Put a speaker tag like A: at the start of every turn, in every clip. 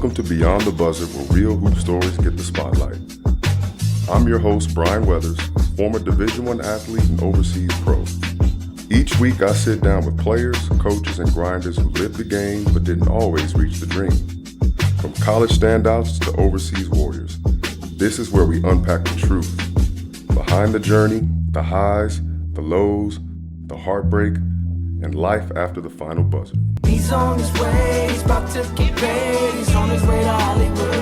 A: Welcome to Beyond the Buzzer, where real hoop stories get the spotlight. I'm your host, Brian Wethers, former Division I athlete and overseas pro. Each week, I sit down with players, coaches, and grinders who lived the game but didn't always reach the dream. From college standouts to overseas warriors, this is where we unpack the truth. Behind the journey, the highs, the lows, the heartbreak, and life after the final buzzer.
B: He's on his way, he's about to get paid, he's on his way to Hollywood.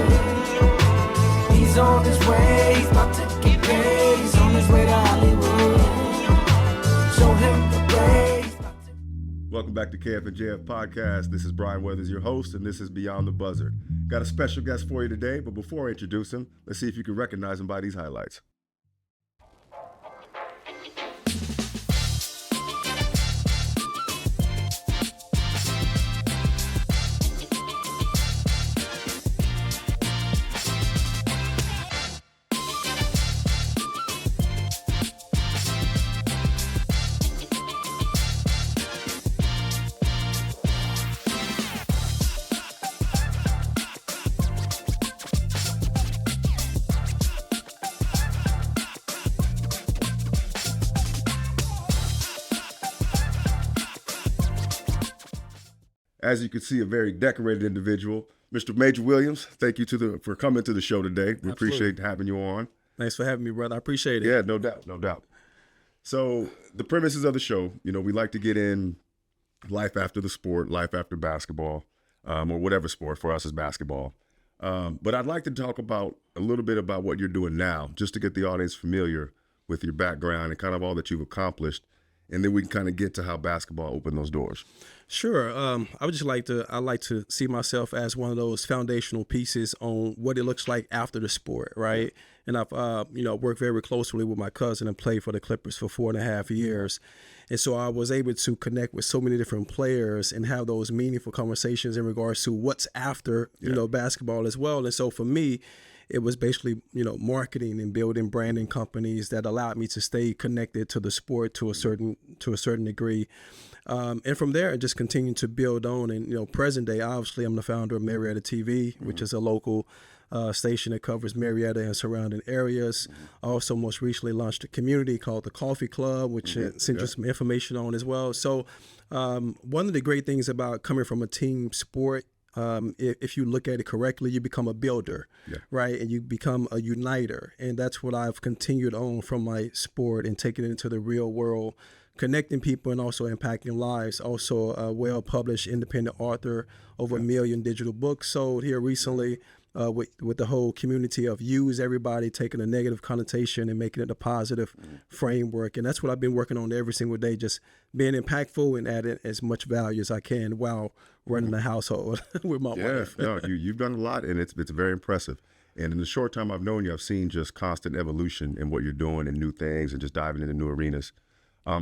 B: He's on his way, he's about to get paid, he's on his way to Hollywood. Show him the way.
A: Welcome back to KF&JF Podcast. This is Brian Wethers, your host, and this is Beyond the Buzzer. Got a special guest for you today, but before I introduce him, let's see if you can recognize him by these highlights. As you can see, a very decorated individual, Mr. Major Williams. Thank you for coming to the show today. We appreciate having you on.
C: Thanks for having me, brother. I appreciate it.
A: Yeah, no doubt. So the premises of the show, we like to get in life after the sport, life after basketball, or whatever sport. For us is basketball. But I'd like to talk about a little bit about what you're doing now, just to get the audience familiar with your background and kind of all that you've accomplished. And then we can kind of get to how basketball opened those doors.
C: Sure. I like to see myself as one of those foundational pieces on what it looks like after the sport, right? And I've, worked very closely with my cousin and played for the Clippers for 4.5 years. And so I was able to connect with so many different players and have those meaningful conversations in regards to what's after, basketball as well. And so for me, it was basically, marketing and building branding companies that allowed me to stay connected to the sport to a certain degree. And from there, just continue to build on. And, present day, obviously, I'm the founder of Marietta TV, which is a local station that covers Marietta and surrounding areas. Also, most recently launched a community called the Coffee Club, which sent you some information on as well. So one of the great things about coming from a team sport, if you look at it correctly, you become a builder, right? And you become a uniter. And that's what I've continued on from my sport and taking it into the real world, connecting people and also impacting lives. Also a well-published independent author, over 1 million digital books sold here recently, with the whole community of use everybody, taking a negative connotation and making it a positive framework. And that's what I've been working on every single day, just being impactful and adding as much value as I can while running the household with my wife.
A: You've done a lot, and it's very impressive. And in the short time I've known you, I've seen just constant evolution in what you're doing and new things and just diving into new arenas.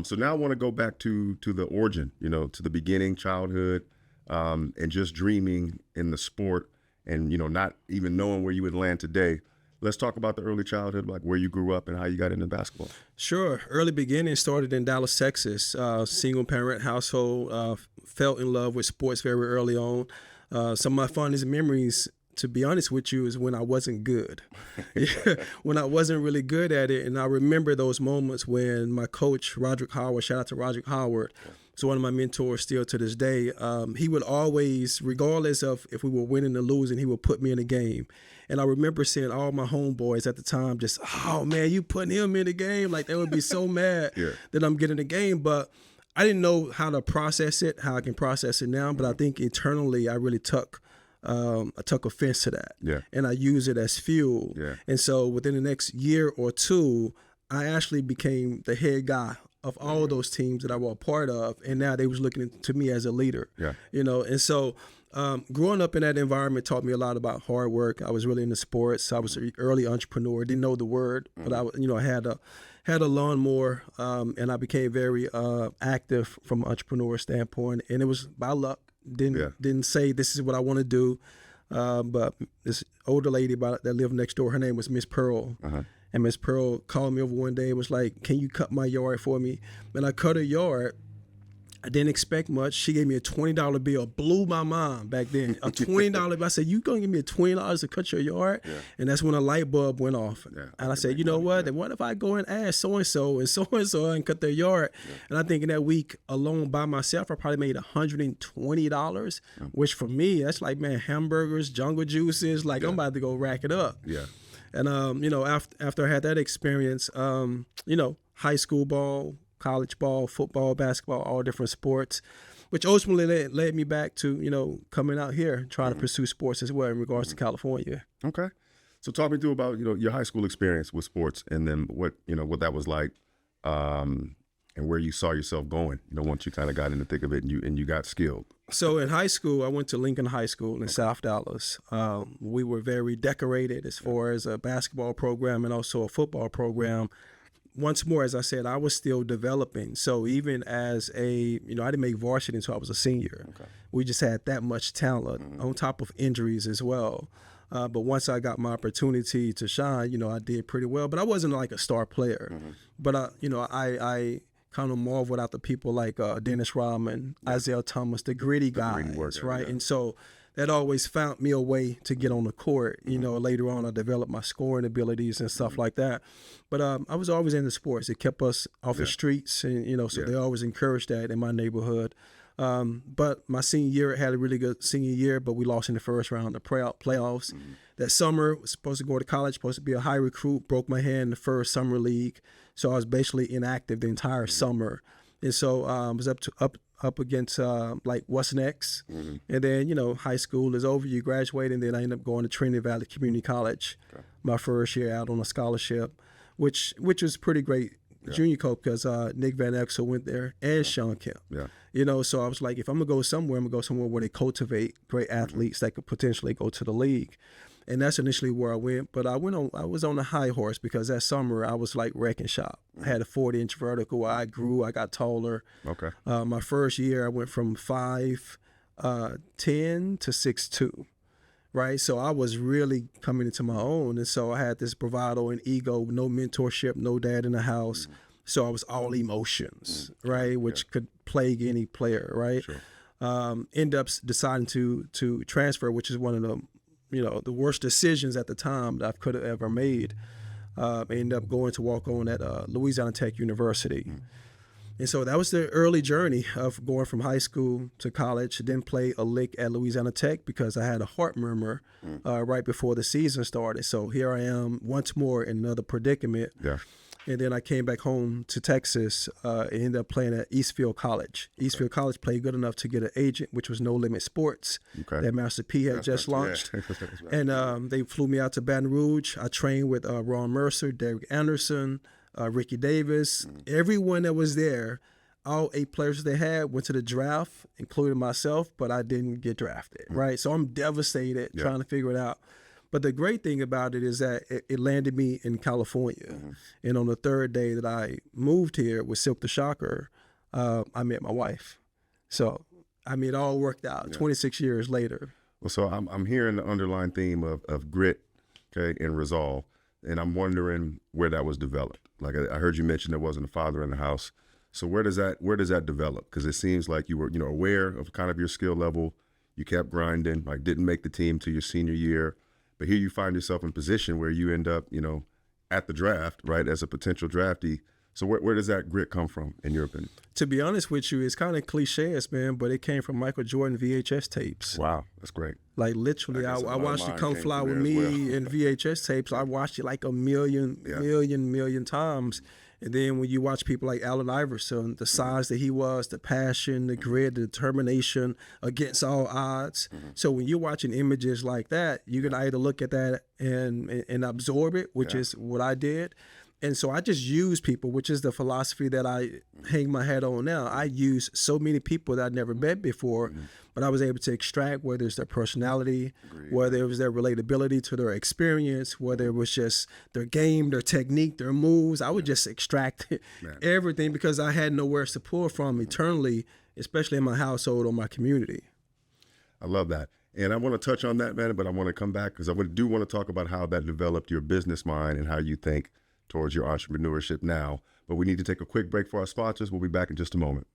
A: So now I want to go back to the origin, to the beginning, childhood, and just dreaming in the sport and, not even knowing where you would land today. Let's talk about the early childhood, like where you grew up and how you got into basketball.
C: Sure. Early beginning started in Dallas, Texas, single parent household, fell in love with sports very early on. Some of my fondest memories, to be honest with you, is when I wasn't good, when I wasn't really good at it. And I remember those moments when my coach, Roderick Howard, shout out to Roderick Howard, so one of my mentors still to this day, he would always, regardless of if we were winning or losing, he would put me in a game. And I remember seeing all my homeboys at the time just, oh, man, you putting him in the game? Like, they would be so mad that I'm getting the game. But I didn't know how to process it, how I can process it now. But I think internally I really took offense to that. And I use it as fuel. And so within the next year or two, I actually became the head guy of all those teams that I was a part of, and now they was looking to me as a leader. And so growing up in that environment taught me a lot about hard work. I was really into sports. I was an early entrepreneur. Didn't know the word, but I had a lawnmower, and I became very active from an entrepreneur standpoint. And it was by luck. Didn't say this is what I want to do, but this older lady that lived next door, her name was Miss Pearl. And Miss Pearl called me over one day and was like, can you cut my yard for me? And I cut her yard. I didn't expect much. She gave me a $20 bill, blew my mind back then. A $20 bill. I said, "You gonna give me a $20 to cut your yard?"
A: Yeah.
C: And that's when a light bulb went off.
A: Yeah,
C: and I said, "You know what? Then what if I go and ask so and so and cut their yard?"
A: Yeah.
C: And I think in that week alone by myself, I probably made $120, which for me, that's like, man, hamburgers, jungle juices. Like I'm about to go rack it up.
A: Yeah.
C: And you know, after I had that experience, you know, high school ball, college ball, football, basketball, all different sports, which ultimately led me back to, you know, coming out here, trying to pursue sports as well in regards to California.
A: Okay. So talk me through about, you know, your high school experience with sports, and then what that was like, and where you saw yourself going, you know, once you kind of got in the thick of it and you got skilled.
C: So in high school, I went to Lincoln High School in South Dallas. We were very decorated as far as a basketball program and also a football program. Once more, as I said, I was still developing. So even as I didn't make varsity until I was a senior. Okay. We just had that much talent on top of injuries as well. But once I got my opportunity to shine, you know, I did pretty well. But I wasn't like a star player. But I kind of marveled at the people like Dennis Rodman, Isaiah Thomas, the gritty guys, right? Yeah. And so that always found me a way to get on the court. You know, later on I developed my scoring abilities and stuff like that. But I was always into sports. It kept us off the streets, and you know, so they always encouraged that in my neighborhood. But my senior year, had a really good senior year, but we lost in the first round of the playoffs. That summer, was supposed to go to college, supposed to be a high recruit, broke my hand in the first summer league. So I was basically inactive the entire summer. And so I was up against like what's next. And then, you know, high school is over, you graduate, and then I ended up going to Trinity Valley Community College my first year out on a scholarship, which was pretty great. Junior coach, because Nick Van Exel went there and Sean Kemp. You know, so I was like, if I'm gonna go somewhere, I'm gonna go somewhere where they cultivate great athletes that could potentially go to the league. And that's initially where I went. But I was on a high horse because that summer I was like wrecking shop. I had a 40-inch vertical. I grew, I got taller. Okay. My first year I went from 5'10" to 6'2". Right, so I was really coming into my own, and so I had this bravado and ego, no mentorship, no dad in the house, so I was all emotions, right, which could plague any player, right. Sure. End up deciding to transfer, which is one of the, you know, the worst decisions at the time that I could have ever made. Ended up going to walk on at Louisiana Tech University. And so that was the early journey of going from high school to college. Didn't play a lick at Louisiana Tech because I had a heart murmur right before the season started. So here I am once more in another predicament. Yeah. And then I came back home to Texas and ended up playing at Eastfield College. Eastfield College played good enough to get an agent, which was No Limit Sports that Master P had just launched. And they flew me out to Baton Rouge. I trained with Ron Mercer, Derek Anderson, Ricky Davis, everyone that was there, all 8 players they had went to the draft, including myself, but I didn't get drafted, right? So I'm devastated trying to figure it out. But the great thing about it is that it landed me in California. And on the third day that I moved here with Silk the Shocker, I met my wife. So, I mean, it all worked out 26 years later.
A: Well, so I'm hearing the underlying theme of grit, okay, and resolve. And I'm wondering where that was developed. Like I heard you mention there wasn't a father in the house. So where does that develop? Because it seems like you were, you know, aware of kind of your skill level. You kept grinding, like didn't make the team till your senior year. But here you find yourself in a position where you end up, you know, at the draft, right, as a potential draftee. So where does that grit come from, in your opinion?
C: To be honest with you, it's kind of cliches, man, but it came from Michael Jordan VHS tapes.
A: Wow, that's great.
C: Like literally, I watched it Come Fly With Me in VHS tapes. I watched it like a million times. And then when you watch people like Allen Iverson, the size that he was, the passion, the grit, the determination against all odds. So when you're watching images like that, you can either look at that and absorb it, which is what I did. And so I just use people, which is the philosophy that I hang my hat on now. I use so many people that I'd never met before, but I was able to extract whether it's their personality, whether it was their relatability to their experience, whether it was just their game, their technique, their moves. I would just extract everything because I had nowhere to pull from eternally, especially in my household or my community.
A: I love that. And I want to touch on that, man, but I want to come back because I do want to talk about how that developed your business mind and how you think towards your entrepreneurship now. But we need to take a quick break for our sponsors. We'll be back in just a moment.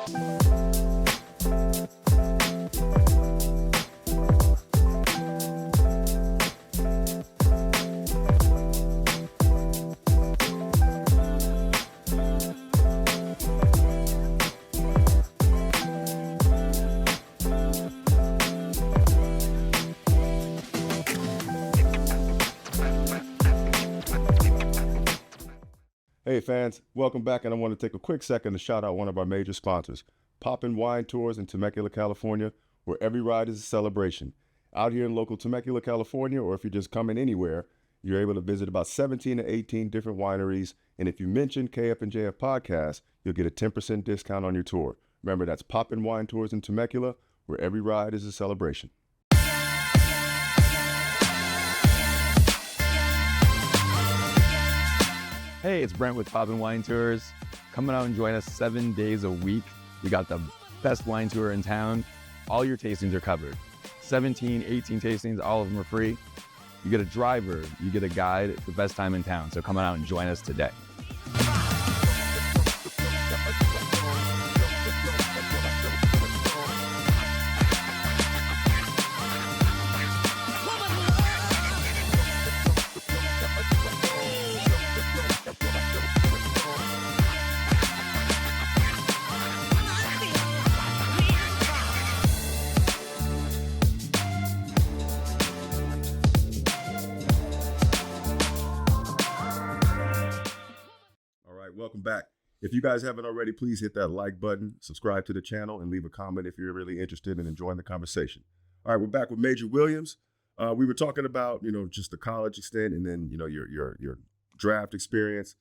A: Hey fans, welcome back, and I want to take a quick second to shout out one of our major sponsors, Poppin' Wine Tours in Temecula, California, where every ride is a celebration. Out here in local Temecula, California, or if you're just coming anywhere, you're able to visit about 17 to 18 different wineries, and if you mention KF and JF Podcast, you'll get a 10% discount on your tour. Remember, that's Poppin' Wine Tours in Temecula, where every ride is a celebration.
D: Hey, it's Brent with Poppin' Wine Tours. Come out and join us 7 days a week. We got the best wine tour in town. All your tastings are covered. 17, 18 tastings, all of them are free. You get a driver, you get a guide. It's the best time in town. So come on out and join us today.
A: Welcome back. If you guys haven't already, please hit that like button, subscribe to the channel, and leave a comment if you're really interested in enjoying the conversation. All right, we're back with Major Williams. We were talking about, just the college extent and then, your draft experience.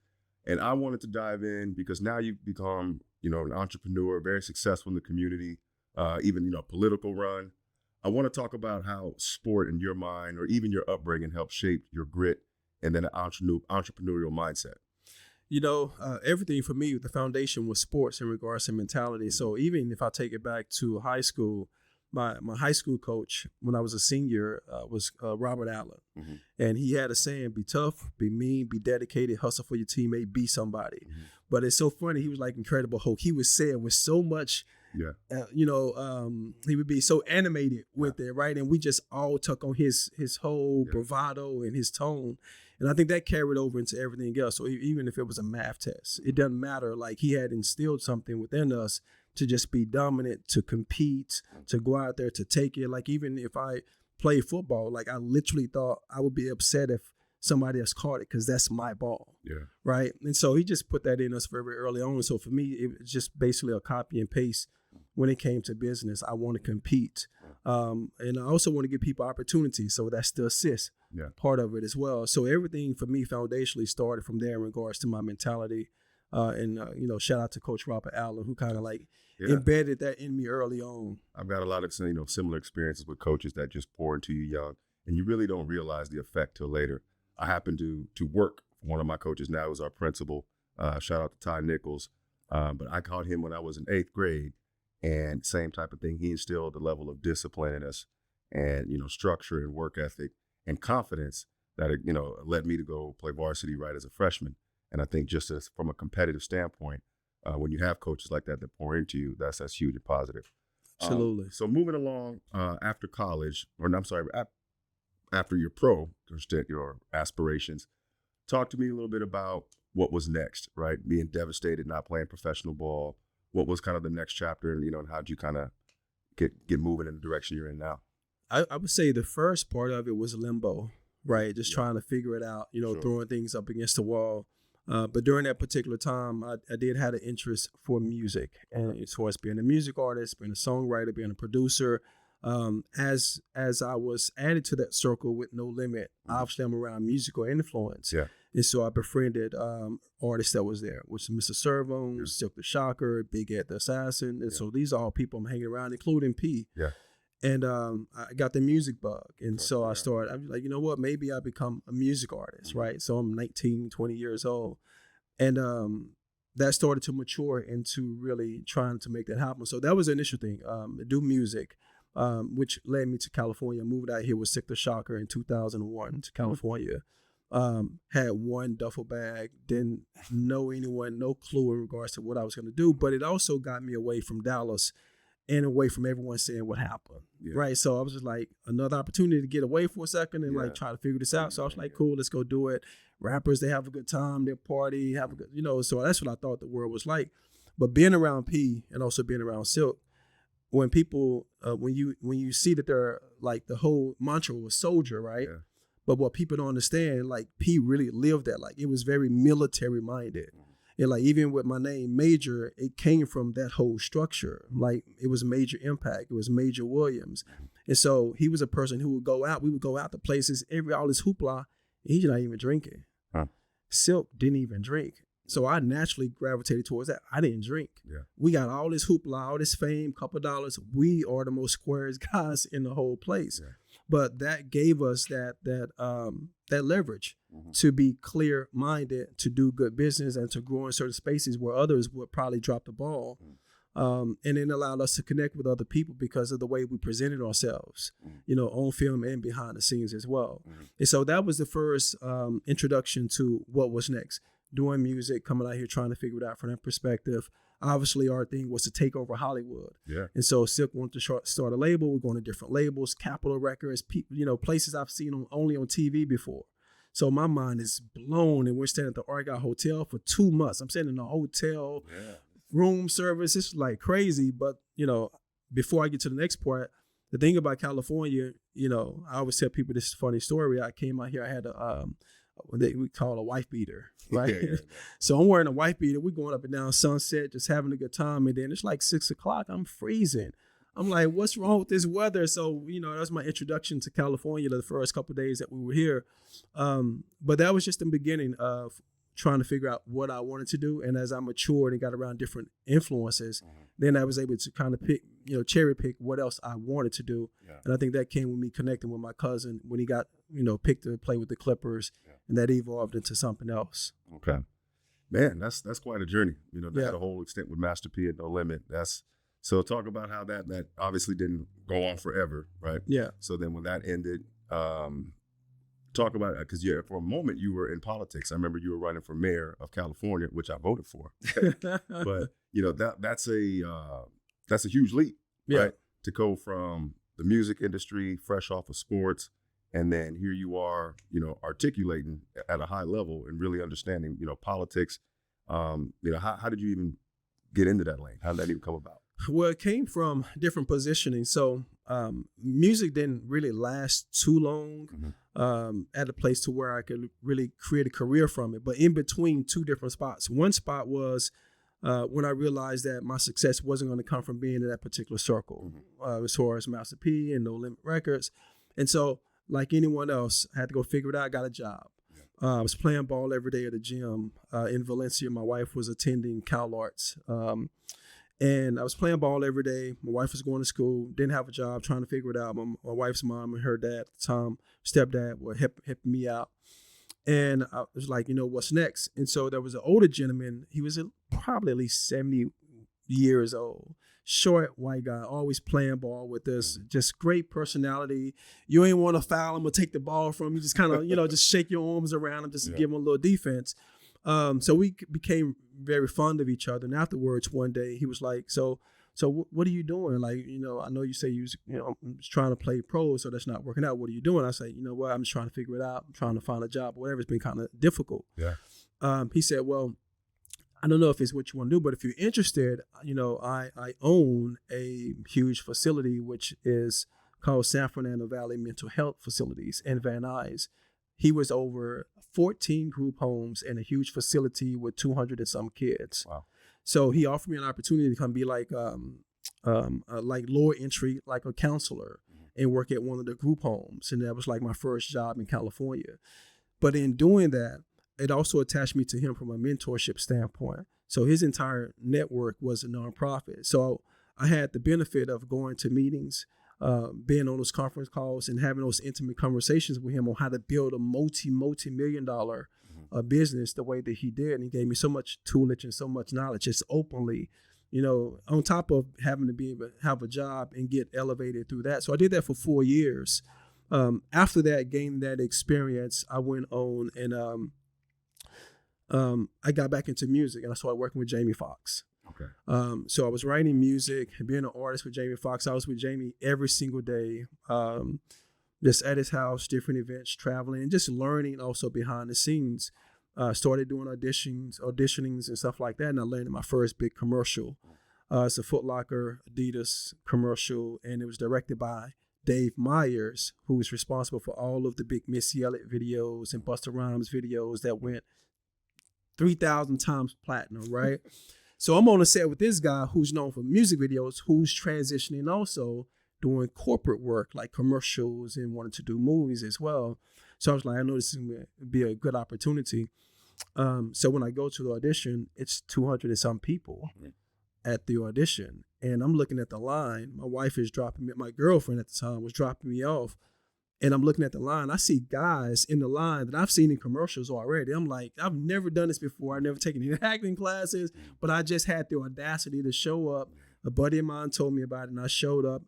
A: And I wanted to dive in because now you've become, an entrepreneur, very successful in the community, even, political run. I want to talk about how sport in your mind or even your upbringing helped shape your grit and then an entrepreneurial mindset.
C: Everything for me, the foundation was sports in regards to mentality. So even if I take it back to high school, my high school coach, when I was a senior, was Robert Allen. Mm-hmm. And he had a saying, be tough, be mean, be dedicated, hustle for your teammate, be somebody. Mm-hmm. But it's so funny. He was like Incredible Hulk. He was saying with so much, he would be so animated with it, right? And we just all took on his whole bravado and his tone. And I think that carried over into everything else. So even if it was a math test, it doesn't matter. Like he had instilled something within us to just be dominant, to compete, to go out there, to take it. Like even if I play football, like I literally thought I would be upset if somebody else caught it because that's my ball. Yeah. Right. And so he just put that in us very early on. So for me, it was just basically a copy and paste. When it came to business, I want to compete. And I also want to give people opportunities. So that's the assist part of it as well. So everything for me foundationally started from there in regards to my mentality. Shout out to Coach Robert Allen, who kind of embedded that in me early on.
A: I've got a lot of similar experiences with coaches that just pour into you young, and you really don't realize the effect till later. I happen to work for one of my coaches now, who's our principal. Shout out to Ty Nichols. But I caught him when I was in 8th grade. And same type of thing. He instilled a level of discipline in us and, structure and work ethic and confidence that, led me to go play varsity right as a freshman. And I think just as from a competitive standpoint, when you have coaches like that pour into you, that's huge and positive.
C: Absolutely.
A: So moving along after college, after your pro stint, your aspirations, talk to me a little bit about what was next, right? Being devastated, not playing professional ball. What was kind of the next chapter, and how'd you kind of get moving in the direction you're in now?
C: I would say the first part of it was limbo, right? Just trying to figure it out,
A: Sure.
C: Throwing things up against the wall. But during that particular time, I did have an interest for music, and as far as being a music artist, being a songwriter, being a producer. As I was added to that circle with No Limit, obviously I'm around musical influence. Yeah. And so I befriended artists that was there, which is Mr. Servo, Silk the Shocker, Big Ed the Assassin. And so these are all people I'm hanging around, including P. Yeah. And I got the music bug. And so I was like, you know what, maybe I become a music artist, right? So I'm 19, 20 years old. And that started to mature into really trying to make that happen. So that was the initial thing, do music. Which led me to California. I moved out here with Silk the Shocker in 2001 to California. Had one duffel bag, didn't know anyone, no clue in regards to what I was going to do. But it also got me away from Dallas and away from everyone saying what happened, right? So I was just like, another opportunity to get away for a second and like try to figure this out. So I was like, cool, let's go do it. Rappers, they have a good time, they party, have a good, so that's what I thought the world was like. But being around P and also being around Silk, when people, when you see that they're like, the whole mantra was soldier, right? Yeah. But what people don't understand, like P really lived that. Like it was very military minded. And like even with my name Major, it came from that whole structure. Like it was Major Impact. It was Major Williams. And so he was a person who would go out. We would go out to places, all this hoopla, and he's not even drinking. Huh. Silk didn't even drink. So I naturally gravitated towards that. I didn't drink. Yeah. We got all this hoopla, all this fame, couple dollars. We are the most squarest guys in the whole place. Yeah. But that gave us that leverage to be clear-minded, to do good business, and to grow in certain spaces where others would probably drop the ball. And it allowed us to connect with other people because of the way we presented ourselves, on film and behind the scenes as well. And so that was the first introduction to what was next. Doing music, coming out here trying to figure it out from that perspective. Obviously, our thing was to take over Hollywood. Yeah. And so Silk wanted to start a label. We're going to different labels, Capitol Records, places I've seen only on TV before. So my mind is blown, and we're staying at the Argyle Hotel for 2 months. I'm staying in a hotel, room service. It's like crazy. But, before I get to the next part, the thing about California, I always tell people this funny story. I came out here, I had what we call a wife beater, right? Yeah. So I'm wearing a wife beater. We're going up and down Sunset, just having a good time. And then it's like 6 o'clock. I'm freezing. I'm like, what's wrong with this weather? So, that was my introduction to California the first couple of days that we were here. But that was just the beginning of trying to figure out what I wanted to do. And as I matured and got around different influences, then I was able to kind of pick, cherry pick what else I wanted to do. Yeah. And I think that came with me connecting with my cousin when he got, picked to play with the Clippers, and that evolved into something else.
A: Okay. Man, that's quite a journey. The whole extent with Master P at No Limit. So talk about how that obviously didn't go on forever, right? Yeah. So then when that ended, talk about it, because for a moment you were in politics. I remember you were running for mayor of California, which I voted for. But that's a huge leap, right? To go from the music industry, fresh off of sports, and then here you are, articulating at a high level and really understanding, politics. How did you even get into that lane? How did that even come about?
C: Well, it came from different positioning. So music didn't really last too long at a place to where I could really create a career from it. But in between two different spots. One spot was when I realized that my success wasn't going to come from being in that particular circle, as far as Master P and No Limit Records. And so, like anyone else, I had to go figure it out. I got a job. I was playing ball every day at the gym in Valencia. My wife was attending Cal Arts. And I was playing ball every day. My wife was going to school, didn't have a job, trying to figure it out. My wife's mom and her dad at the time, stepdad, were helping me out. And I was like, what's next? And so there was an older gentleman. He was probably at least 70 years old. Short, white guy, always playing ball with us. Just great personality. You ain't want to foul him or take the ball from him. You just kind of, just shake your arms around him just to give him a little defense. So we became very fond of each other. And afterwards, one day, he was like, so what are you doing? Like, I know you say I'm just trying to play pro, so that's not working out. What are you doing? I say, I'm just trying to figure it out. I'm trying to find a job or whatever. It's been kind of difficult. Yeah. He said, well, I don't know if it's what you want to do, but if you're interested, I own a huge facility, which is called San Fernando Valley Mental Health Facilities in Van Nuys. He was over 14 group homes and a huge facility with 200 and some kids. Wow. So he offered me an opportunity to come be like lower entry, like a counselor, and work at one of the group homes. And that was like my first job in California. But in doing that, it also attached me to him from a mentorship standpoint. So his entire network was a nonprofit. So I had the benefit of going to meetings, being on those conference calls and having those intimate conversations with him on how to build a multi-million-dollar business the way that he did. And he gave me so much toolage and so much knowledge, just openly, on top of having to be able to have a job and get elevated through that. So I did that for 4 years. After that, gaining that experience, I went on and I got back into music and I started working with Jamie Foxx.
A: Okay.
C: So I was writing music, being an artist with Jamie Foxx. I was with Jamie every single day, just at his house, different events, traveling, and just learning also behind the scenes. Started doing auditionings and stuff like that, and I landed my first big commercial. It's a Foot Locker Adidas commercial, and it was directed by Dave Myers, who was responsible for all of the big Missy Elliott videos and Busta Rhymes videos that went 3,000 times platinum, right? So I'm on a set with this guy who's known for music videos, who's transitioning also doing corporate work like commercials and wanted to do movies as well. So I was like, I know this is going to be a good opportunity. So when I go to the audition, it's 200 and some people at the audition. And I'm looking at the line. My wife is dropping me, my girlfriend at the time was dropping me off. And I'm looking at the line. I see guys in the line that I've seen in commercials already. I'm like, I've never done this before. I've never taken any acting classes, but I just had the audacity to show up. A buddy of mine told me about it, and I showed up.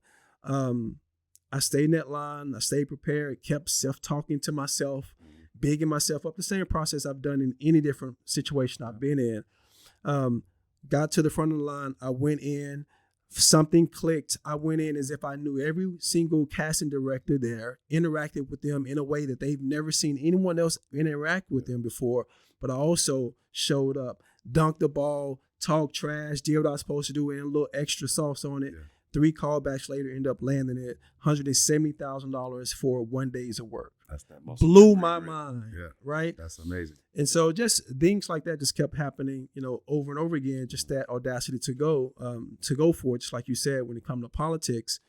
C: I stayed in that line. I stayed prepared, kept self-talking to myself, bigging myself up. The same process I've done in any different situation I've been in. Got to the front of the line. I went in. Something clicked. I went in as if I knew every single casting director there, interacted with them in a way that they've never seen anyone else interact with them before. But I also showed up, dunked the ball, talked trash, did what I was supposed to do, and a little extra sauce on it. Yeah. 3 callbacks later, end up landing at $170,000 for 1 days of work.
A: That's that muscle.
C: Blew my mind, right?
A: That's amazing.
C: And so just things like that just kept happening, over and over again. Just that audacity to go for it. Just like you said, when it comes to politics,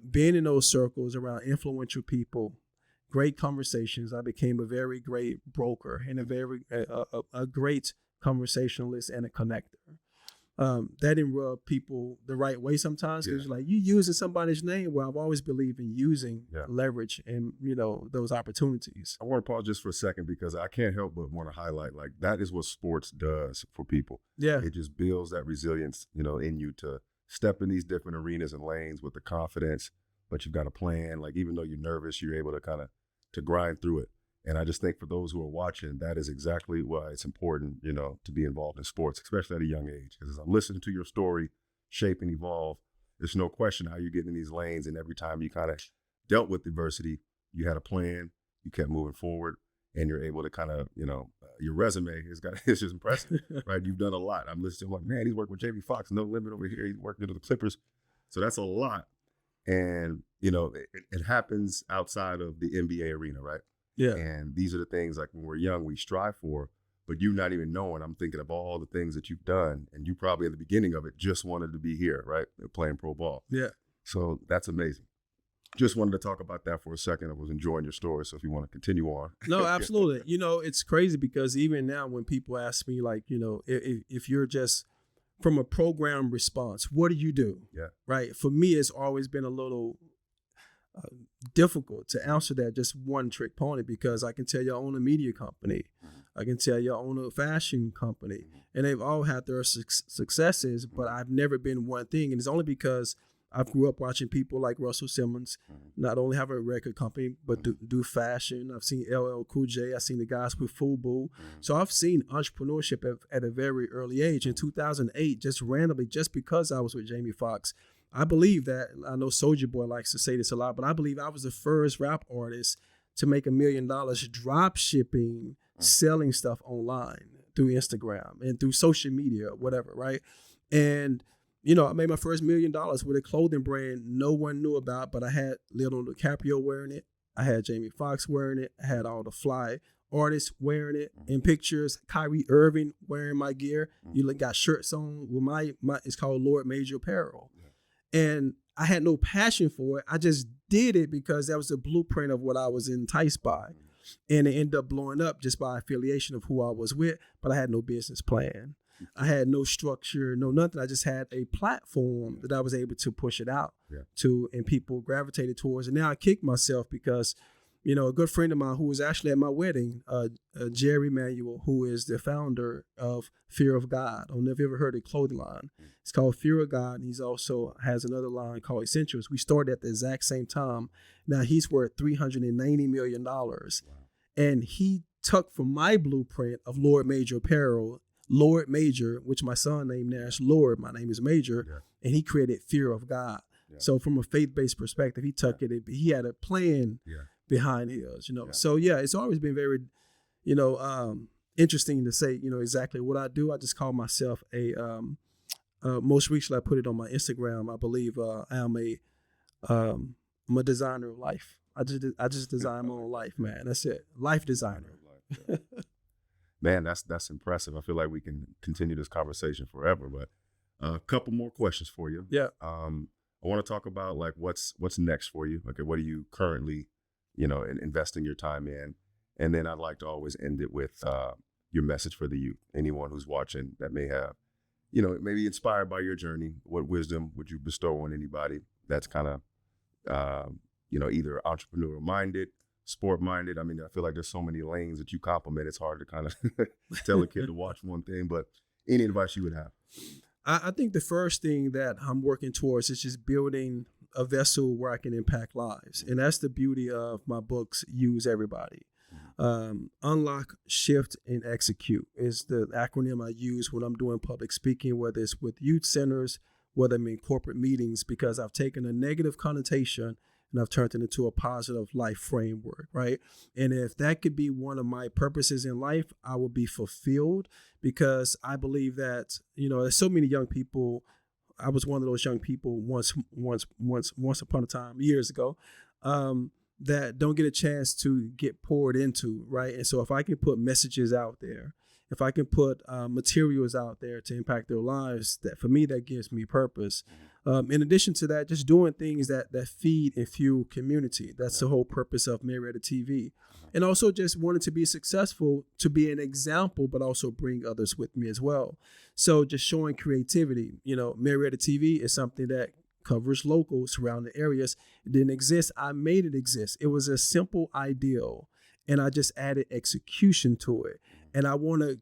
C: being in those circles around influential people, great conversations. I became a very great broker and a great conversationalist and a connector. That didn't rub people the right way sometimes because like you using somebody's name. Well, I've always believed in using leverage and those opportunities.
A: I want to pause just for a second because I can't help but want to highlight like that is what sports does for people. Yeah, it just builds that resilience, in you to step in these different arenas and lanes with the confidence. But you've got a plan. Like even though you're nervous, you're able to kind of to grind through it. And I just think for those who are watching, that is exactly why it's important, to be involved in sports, especially at a young age. Because as I'm listening to your story, shape and evolve, there's no question how you get in these lanes. And every time you kind of dealt with adversity, you had a plan, you kept moving forward, and you're able to kind of, your resume it's just impressive, right? You've done a lot. I'm listening, like, man, he's working with Jamie Foxx, no limit over here. He's working with the Clippers. So that's a lot. And, it happens outside of the NBA arena, right? Yeah. And these are the things like when we're young, we strive for, but you not even knowing, I'm thinking of all the things that you've done. And you probably at the beginning of it just wanted to be here, right? Playing pro ball. Yeah. So that's amazing. Just wanted to talk about that for a second. I was enjoying your story. So if you want to continue on.
C: No, absolutely. It's crazy because even now when people ask me like, if you're just from a program response, what do you do? Yeah. Right. For me, it's always been a little difficult to answer that just one trick pony because I can tell you I own a media company. I can tell you I own a fashion company and they've all had their successes, but I've never been one thing. And it's only because I grew up watching people like Russell Simmons not only have a record company, but do fashion. I've seen LL Cool J. I've seen the guys with FUBU. So I've seen entrepreneurship at a very early age. In 2008, just randomly, just because I was with Jamie Foxx, I believe that, I know Soulja Boy likes to say this a lot, but I believe I was the first rap artist to make $1 million drop shipping, selling stuff online through Instagram and through social media, whatever, right? And, I made my first $1 million with a clothing brand no one knew about, but I had Leonardo DiCaprio wearing it. I had Jamie Foxx wearing it. I had all the fly artists wearing it in pictures. Kyrie Irving wearing my gear. You got shirts on with my it's called Lord Major Apparel. And I had no passion for it. I just did it because that was the blueprint of what I was enticed by. And it ended up blowing up just by affiliation of who I was with, but I had no business plan. I had no structure, no nothing. I just had a platform that I was able to push it out to, and people gravitated towards. And now I kick myself because a good friend of mine who was actually at my wedding, Jerry Manuel, who is the founder of Fear of God. I don't know if you ever heard of the clothing line. It's called Fear of God. And he's also has another line called Essentials. We started at the exact same time. Now he's worth $390 million. Wow. And he took from my blueprint of Lord Major Apparel, Lord Major, which my son named now is Lord. My name is Major. Yeah. And he created Fear of God. Yeah. So from a faith-based perspective, he took it. He had a plan behind his, Yeah. So it's always been very, interesting to say, exactly what I do. I just call myself most recently I put it on my Instagram. I believe I'm a designer of life. I just design my own life, man. That's it. Life designer.
A: Man, that's impressive. I feel like we can continue this conversation forever, but a couple more questions for you.
C: Yeah.
A: I want to talk about like what's next for you. Okay, what are you currently, investing your time in? And then I'd like to always end it with your message for the youth. Anyone who's watching that may have, maybe inspired by your journey. What wisdom would you bestow on anybody that's kind of, either entrepreneurial minded, sport minded? I mean, I feel like there's so many lanes that you complement. It's hard to kind of tell a kid to watch one thing, but any advice you would have?
C: I think the first thing that I'm working towards is just building a vessel where I can impact lives. And that's the beauty of my books, Use Everybody. Unlock, Shift, and Execute is the acronym I use when I'm doing public speaking, whether it's with youth centers, whether I'm in corporate meetings, because I've taken a negative connotation and I've turned it into a positive life framework, right? And if that could be one of my purposes in life, I will be fulfilled, because I believe that, there's so many young people. I was one of those young people once upon a time, years ago, that don't get a chance to get poured into, right? And so if I can put messages out there, if I can put materials out there to impact their lives, that for me, that gives me purpose. In addition to that, just doing things that feed and fuel community. That's the whole purpose of Marietta TV. And also just wanting to be successful, to be an example, but also bring others with me as well. So just showing creativity. Marietta TV is something that covers local surrounding areas. It didn't exist. I made it exist. It was a simple ideal, and I just added execution to it. And I want to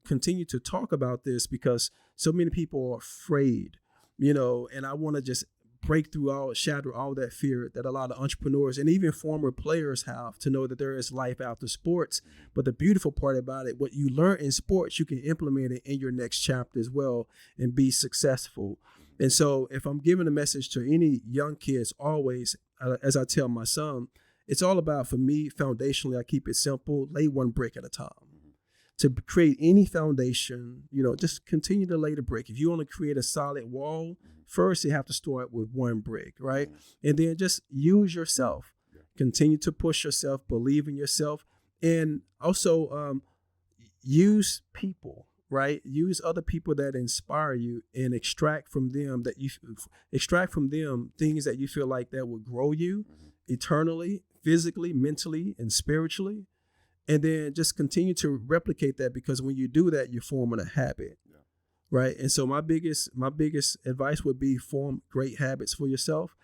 C: continue to talk about this because so many people are afraid, and I want to just break through shatter all that fear that a lot of entrepreneurs and even former players have, to know that there is life after sports. But the beautiful part about it, what you learn in sports, you can implement it in your next chapter as well and be successful. And so if I'm giving a message to any young kids, always, as I tell my son, it's all about, for me, foundationally, I keep it simple, lay one brick at a time. To create any foundation, just continue to lay the brick. If you want to create a solid wall, first you have to start with one brick, right? And then just use yourself. Continue to push yourself, believe in yourself, and also use people, right? Use other people that inspire you and extract from them things that you feel like that will grow you eternally, physically, mentally, and spiritually. And then just continue to replicate that, because when you do that, you're forming a habit, right? And so my biggest advice would be form great habits for yourself,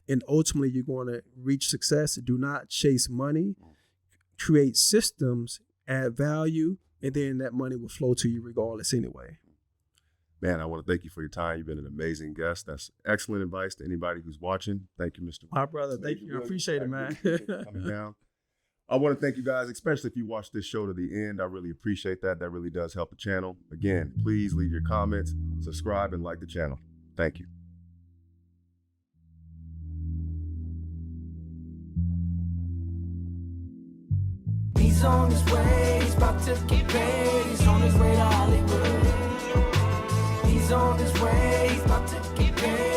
C: and ultimately you're going to reach success. Do not chase money. Create systems, add value, and then that money will flow to you regardless anyway.
A: Man, I want to thank you for your time. You've been an amazing guest. That's excellent advice to anybody who's watching. Thank you, Mr.
C: My brother, thank you. I appreciate it, man.
A: Coming down. I want to thank you guys, especially if you watch this show to the end. I really appreciate that. That really does help the channel. Again, please leave your comments, subscribe, and like the channel. Thank you.
B: He's on his way, he's about to get paid. He's on his way to Hollywood. He's on his way, he's about to get paid.